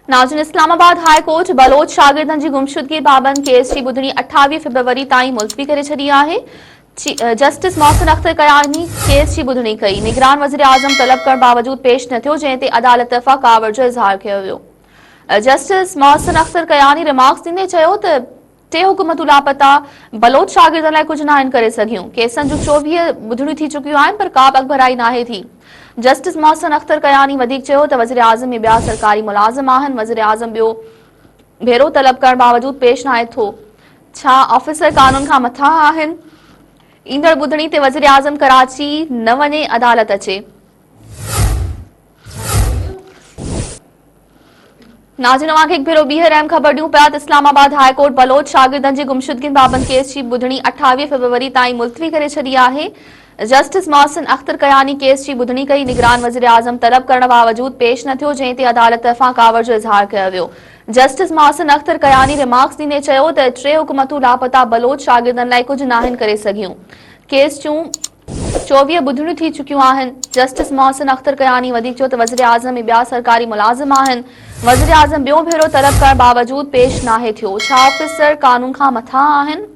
नाज़रीन, Islamabad high court Baloch शागिर्दनि जी गुमशुदगी बाबति केस जी ॿुधणी 28 फरवरी ताईं मुलतवी करे छॾी आहे। जस्टिस मोहसिन अख्तर कयानी केस जी ॿुधणी कई। निगरान वज़ीर आज़म तलब करण बावजूद पेश न थियो, जंहिं ते अदालत फ़कावर जो इज़हार कयो वियो। जस्टिस मोहसिन अख्तर कयानी रिमार्क्स ॾींदे चयो त टे हुकूमतूं लापता बलोच शागिर्दनि लाइ कुझु न आहिनि करे सघियूं। केसनि जूं 24 ॿुधणियूं थी चुकियूं आहिनि, पर का बि अॻभराई नाहे थी। जस्टिस मोहसिन अख्तर कयानी वधीक चयो त वज़ीर आज़म में ॿिया सरकारी मुलाज़िम आहिनि। वज़ीर आज़म ॿियो भेरो तलब करण बावजूद पेश न आहे थो। छा ऑफिसर कानून खां मथां आहिनि? ईंदड़ ॿुधणी ते वज़ीर आज़म कराची न वञे, अदालत अचे। नाज़रीन, अवांखे हिकु भेरो ॿीहर अहम ख़बर ॾियूं पिया त इस्लामाबाद हाई कोर्ट बलोच शागिर्दनि जी गुमशुदगी बाबति केस जी ॿुधणी 28 फरवरी ताईं मुलतवी करे छॾी आहे। जस्टिस मोहसिन अख्तर कयानी केस जी ॿुधणी कई। निगरान वज़ीर आज़म तलब करण बावजूद पेश न थियो, जंहिं ते अदालत तरफ़ां कावर जो इज़हार कयो वियो। जस्टिस मोहसिन अख्तर कयानी रिमार्क्स ॾींदे चयो त टे हुकूमतूं लापता बलोच शागिर्दनि लाइ कुझु न आहिनि करे सघियूं। केस जूं 24 ॿुधणियूं थी चुकियूं आहिनि। जस्टिस मोहसिन अख्तर कयानी वधीक चयो त वज़ीर आज़म में ॿिया सरकारी मुलाज़िम आहिनि। वज़ीर आज़म ॿियो भेरो तलब करण बावजूद पेश नाहे थियो। छा ऑफिसर कानून खां मथां आहिनि?